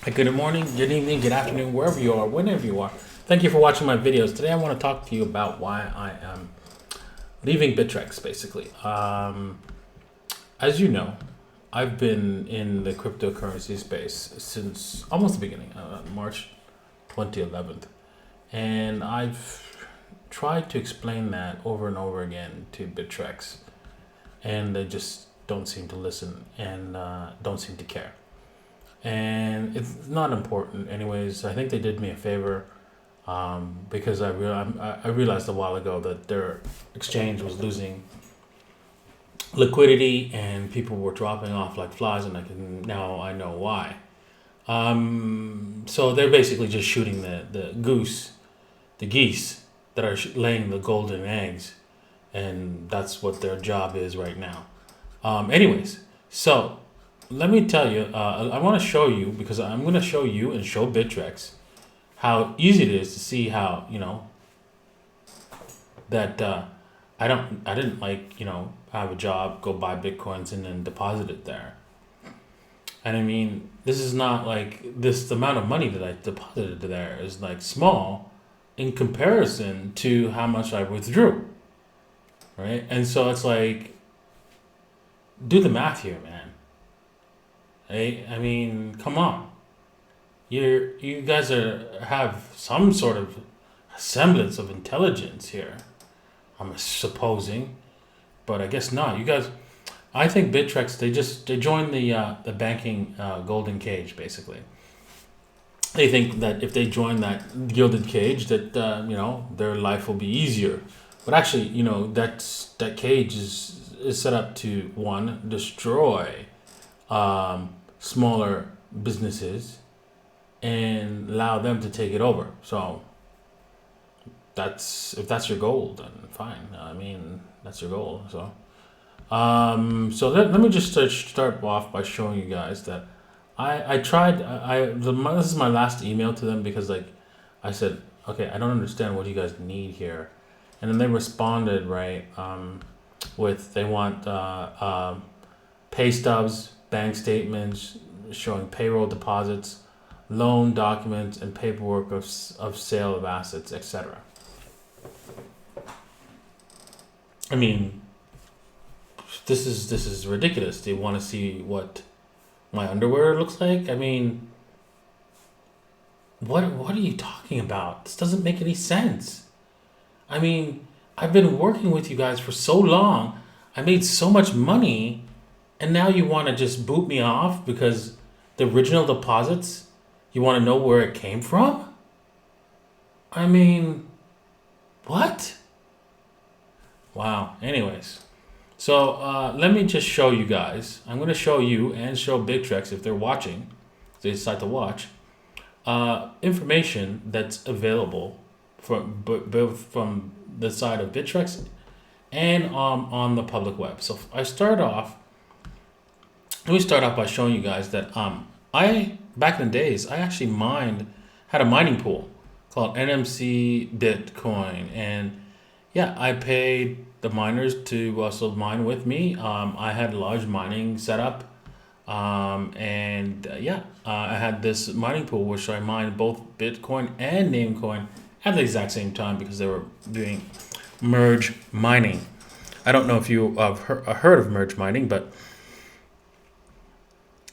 Good morning, good evening, good afternoon, wherever you are, whenever you are. Thank you for watching my videos. Today I want to talk to you about why I am leaving Bittrex, basically. As you know, I've been in the cryptocurrency space since almost the beginning, March 2011. And I've tried to explain that over and over again to Bittrex. And they just don't seem to listen and don't seem to care. And it's not important anyways. I think they did me a favor because I realized a while ago that their exchange was losing liquidity and people were dropping off like flies, and now I know why. So they're basically just shooting the geese that are laying the golden eggs, and that's what their job is right now. Anyways, so let me tell you, I want to show you, because I'm going to show you and show Bittrex how easy it is to see how, that I didn't have a job, go buy Bitcoins and then deposit it there. And I mean, this is not like this, the amount of money that I deposited there is like small in comparison to how much I withdrew. Right. And so it's like, do the math here, man. Hey, I mean, come on. You guys have some sort of semblance of intelligence here. I'm supposing, but I guess not. You guys, I think Bittrex, they joined the banking golden cage, basically. They think that if they join that gilded cage, that their life will be easier. But actually, that cage is set up to, one, destroy smaller businesses and allow them to take it over. So if that's your goal, then fine. I mean, that's your goal. So let me just start off by showing you guys that I tried. This is my last email to them, because I said, okay, I don't understand what you guys need here, and then they responded right with, they want pay stubs, bank statements showing payroll deposits, loan documents, and paperwork of sale of assets, etc. I mean, this is ridiculous. They want to see what my underwear looks like. I mean, what are you talking about? This doesn't make any sense. I mean, I've been working with you guys for so long. I made so much money. And now you want to just boot me off because the original deposits, you want to know where it came from? I mean, what? Wow. Anyways, so let me just show you guys. I'm going to show you and show Bittrex, if they're watching, if they decide to watch, information that's available from the side of Bittrex and on the public web. So let me start off by showing you guys that I back in the days, I actually had a mining pool called NMC Bitcoin, and yeah, I paid the miners to also mine with me. I had a large mining setup, and I had this mining pool which I mined both Bitcoin and Namecoin at the exact same time, because they were doing merge mining. I don't know if you have heard of merge mining, but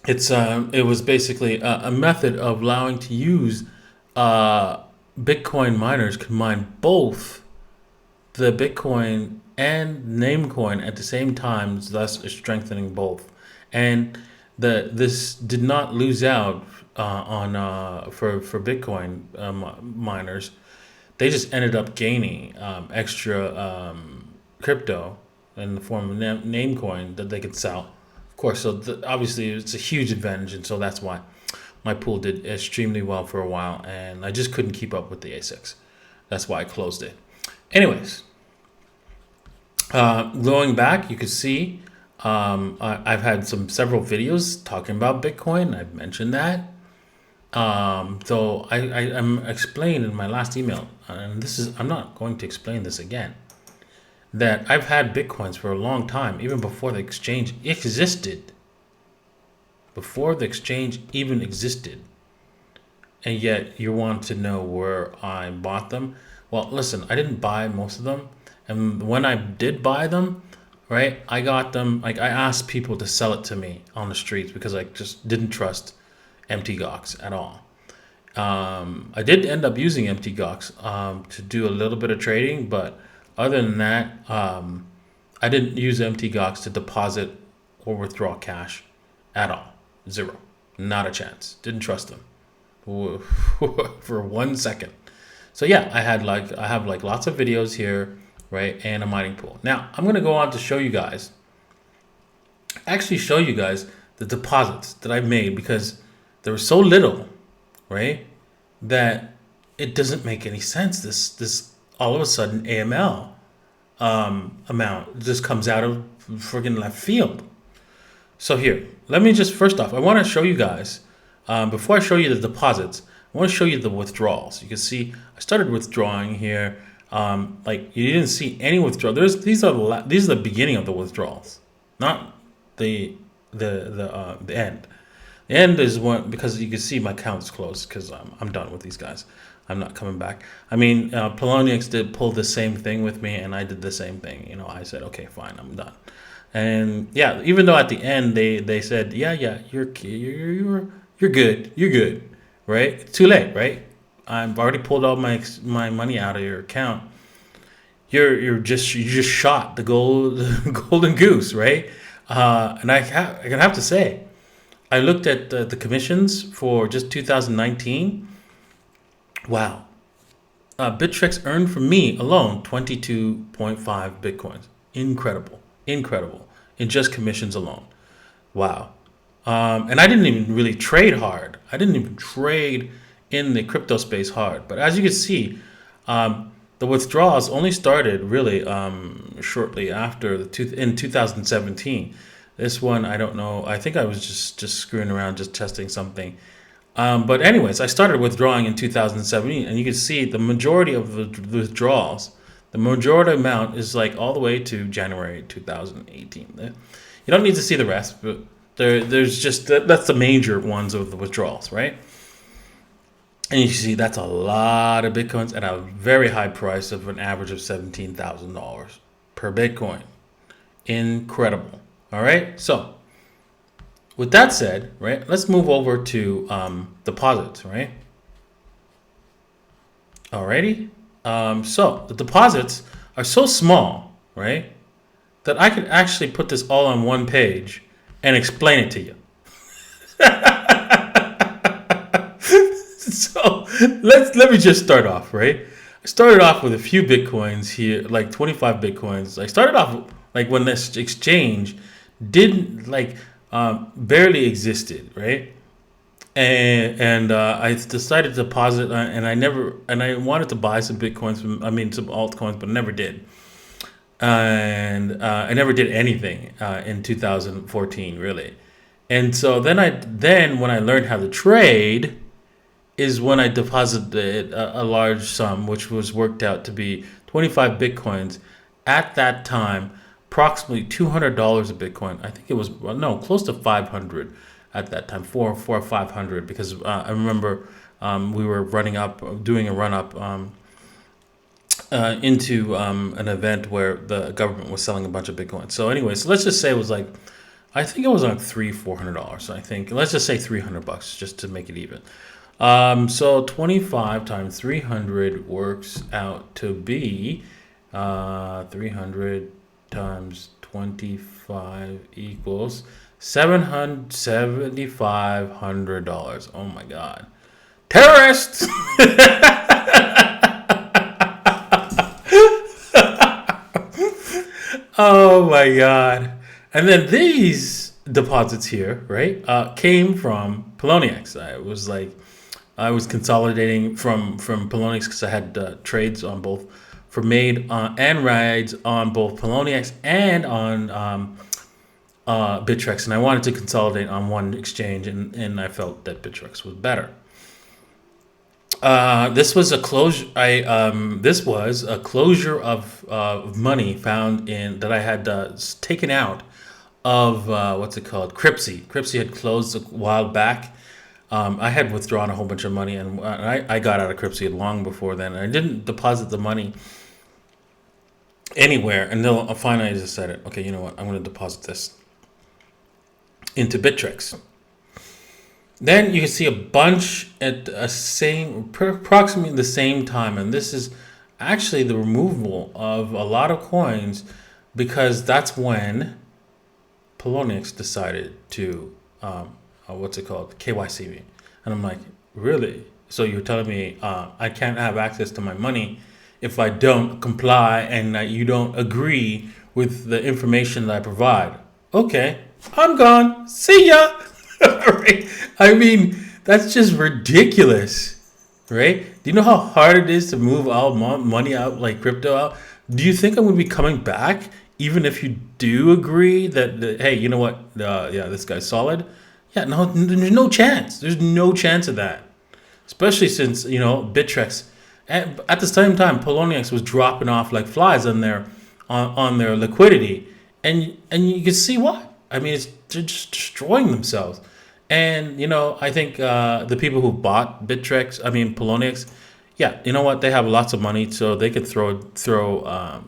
it was basically a method of allowing to use Bitcoin miners could mine both the Bitcoin and Namecoin at the same time, thus strengthening both. And this did not lose out for Bitcoin miners. They just ended up gaining extra crypto in the form of Namecoin that they could sell. Of course, so obviously it's a huge advantage, and so that's why my pool did extremely well for a while, and I just couldn't keep up with the ASICs. That's why I closed it. Anyways, going back, you can see I've had several videos talking about Bitcoin. I've mentioned that. Though I'm explained in my last email, and I'm not going to explain this again, that I've had Bitcoins for a long time, even before the exchange existed. Before the exchange even existed. and yet you want to know where I bought them. Well, listen, I didn't buy most of them, and when I did buy them, right, I got them. Like I asked people to sell it to me on the streets because I just didn't trust Mt. Gox at all. I did end up using Mt. Gox to do a little bit of trading, but other than that, I didn't use Mt. Gox to deposit or withdraw cash at all. Zero. Not a chance. Didn't trust them for 1 second. So yeah, I have like lots of videos here, right, and a mining pool. Now I'm gonna go on to show you guys, the deposits that I made, because there was so little, right, that it doesn't make any sense. This all of a sudden AML amount just comes out of friggin' left field. So here, let me just, first off, I want to show you guys, before I show you the deposits, I want to show you the withdrawals. You can see I started withdrawing here. Like you didn't see any withdrawal. These are the beginning of the withdrawals, not the end. The end is one, because you can see my account's closed because I'm done with these guys. I'm not coming back. I mean, Polonix did pull the same thing with me, and I did the same thing. You know, I said, okay, fine, I'm done. And yeah, even though at the end they said, yeah, you're good, right? It's too late, right? I've already pulled all my money out of your account. You just shot the golden goose, right? And I have to say, I looked at the commissions for just 2019. Wow. Bittrex earned from me alone 22.5 Bitcoins. Incredible. In just commissions alone. Wow. And I didn't even really trade hard. I didn't even trade in the crypto space hard. But as you can see, the withdrawals only started really shortly after in 2017. This one, I don't know. I think I was just screwing around, just testing something. But anyways, I started withdrawing in 2017, and you can see the majority of the withdrawals, the majority amount is like all the way to January 2018. You don't need to see the rest, but there's just that's the major ones of the withdrawals, right? And you can see that's a lot of Bitcoins at a very high price of an average of $17,000 per Bitcoin. Incredible. All right, so with that said, right, let's move over to deposits, right? Alrighty. So the deposits are so small, right, that I could actually put this all on one page and explain it to you. So let me just start off, right? I started off with a few Bitcoins here, like 25 Bitcoins. I started off like when this exchange didn't barely existed, right? And I decided to deposit, and I wanted to buy some Bitcoins some altcoins, but I never did. And I never did anything in 2014, really. And so then when I learned how to trade is when I deposited a large sum, which was worked out to be 25 Bitcoins at that time, approximately $200 a Bitcoin. I think it was, close to 500 at that time, 400 or 500, because I remember we were doing a run up into an event where the government was selling a bunch of Bitcoin. So anyways, let's just say it was like, I think it was like $400. I think, let's just say $300 just to make it even. So 25 times 300 works out to be 300 times 25 equals $7,500. Oh my God. Terrorists! Oh my God. And then these deposits here, right, came from Polonix. I was consolidating from Polonix because I had trades on both for made and rides on both Polonix and on Bittrex, and I wanted to consolidate on one exchange, and I felt that Bittrex was better. This was a closure. This was a closure of money found in that I had taken out of what's it called? Cryptsy. Cryptsy had closed a while back. I had withdrawn a whole bunch of money, and I got out of Cryptseed long before then. And I didn't deposit the money anywhere until finally I decided, okay, you know what? I'm going to deposit this into Bittrex. Then you can see a bunch at approximately the same time, and this is actually the removal of a lot of coins, because that's when Poloniex decided to what's it called, KYC me. And I'm like, really? So you're telling me I can't have access to my money if I don't comply and you don't agree with the information that I provide? Okay, I'm gone. See ya. Right? I mean, that's just ridiculous, right? Do you know how hard it is to move all money out, like crypto out? Do you think I'm going to be coming back even if you do agree that hey, you know what? Yeah, this guy's solid. Yeah, no, there's no chance. There's no chance of that. Especially since, Bittrex, at the same time, Poloniex was dropping off like flies on their liquidity, and you can see why. I mean, they're just destroying themselves. And I think the people who bought Poloniex, yeah, you know what? They have lots of money, so they could throw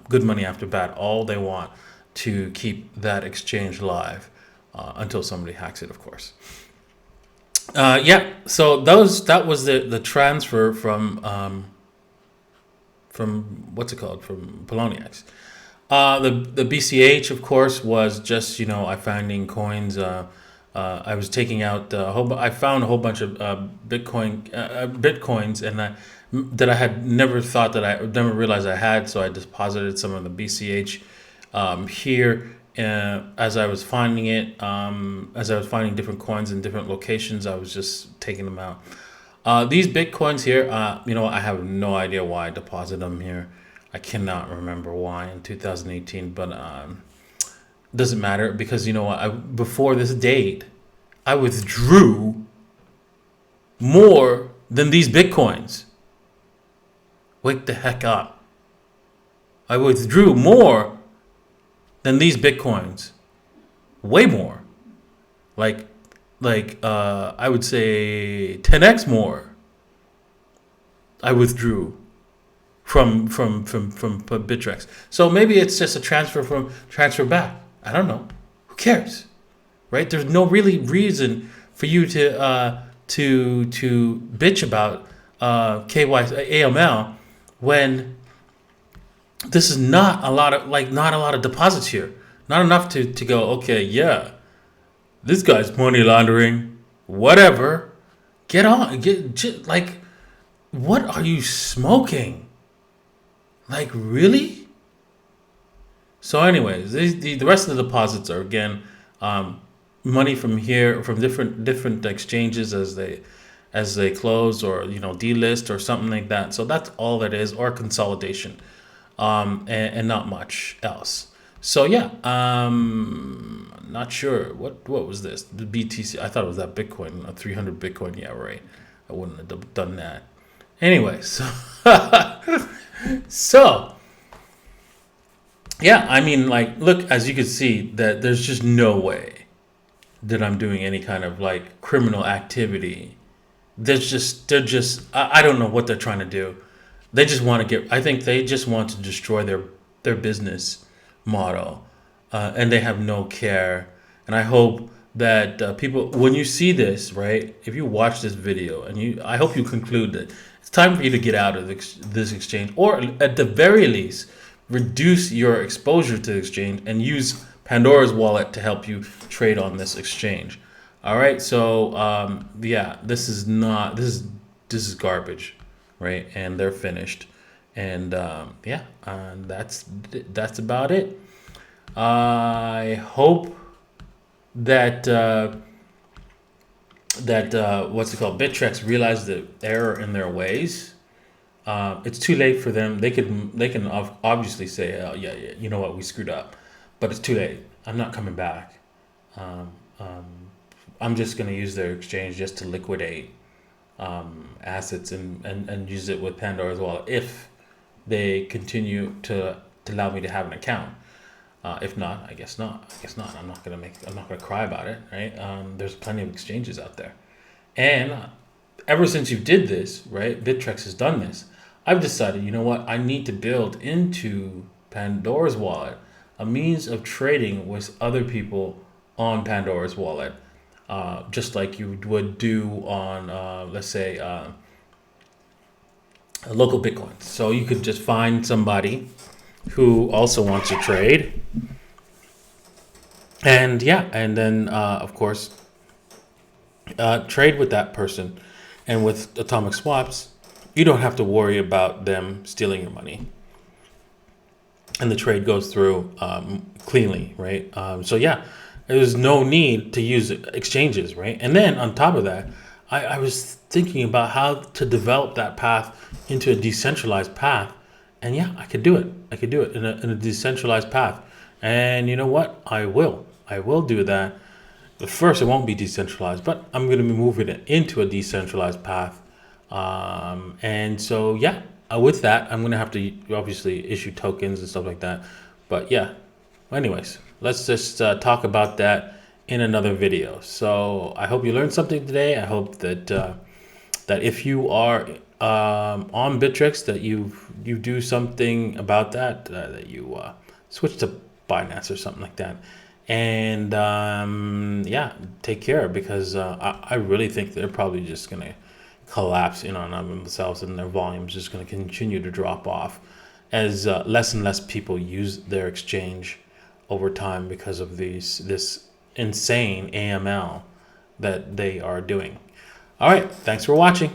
good money after bad all they want to keep that exchange live until somebody hacks it, of course. Yeah, so that was the transfer from what's it called, from Poloniex. The BCH, of course, was just I finding coins. I was taking out I found a whole bunch of bitcoins, and that I had never thought that I never realized I had. So I deposited some of the BCH here. As I was finding it, as I was finding different coins in different locations, I was just taking them out. These bitcoins here, I have no idea why I deposited them here. I cannot remember why in 2018, but doesn't matter, because before this date, I withdrew more than these bitcoins. Wake the heck up! I withdrew more than these bitcoins, way more. Like I would say 10x more. I withdrew from Bittrex. So maybe it's just a transfer back. I don't know. Who cares, right? There's no really reason for you to bitch about AML when this is not a lot of deposits here. Not enough to go, okay, yeah, this guy's money laundering, whatever. Get on, what are you smoking? Like, really? So anyways, the rest of the deposits are, again, money from here, from different exchanges as they close, or delist or something like that. So that's all that is, or consolidation, and not much else. So yeah, not sure what was this, the BTC. I thought it was that Bitcoin, a 300 Bitcoin. Yeah, right. I wouldn't have done that. Anyway, so so yeah, I mean, look, as you can see, that there's just no way that I'm doing any kind of criminal activity. They're just I don't know what they're trying to do. They just want to I think they just want to destroy their business model, and they have no care. And I hope that people, when you see this, right, if you watch this video, and I hope you conclude that it's time for you to get out of this exchange, or at the very least, reduce your exposure to the exchange and use Pandora's wallet to help you trade on this exchange. All right, so yeah, this is garbage, right? And they're finished, and yeah, that's about it. I hope that what's it called, Bittrex realized the error in their ways. It's too late for them. They can obviously say, oh, yeah, you know what, we screwed up, but it's too late. I'm not coming back. I'm just going to use their exchange just to liquidate assets and use it with Pandora's wallet if they continue to allow me to have an account. If not, I guess not. I'm not gonna cry about it, right? There's plenty of exchanges out there, And ever since you did this, right, Bittrex has done this, I've decided, you know what, I need to build into Pandora's wallet a means of trading with other people on Pandora's wallet, just like you would do on, let's say, a local Bitcoin. So you could just find somebody who also wants to trade, and and then of course trade with that person. And with atomic swaps, you don't have to worry about them stealing your money, and the trade goes through cleanly, right? There's no need to use exchanges, right? And then on top of that, I was thinking about how to develop that path into a decentralized path, and I could do it. I could do it in a decentralized path, and you know what? I will do that. But first, it won't be decentralized, but I'm going to be moving it into a decentralized path. And so, with that, I'm going to have to obviously issue tokens and stuff like that. But anyways, let's just talk about that in another video. So I hope you learned something today. I hope that that if you are on Bittrex, that you do something about that, that you switch to Binance or something like that. And take care, because I really think they're probably just going to collapse in on themselves, and their volume's just going to continue to drop off as less and less people use their exchange over time because of this insane AML that they are doing. All right, thanks for watching.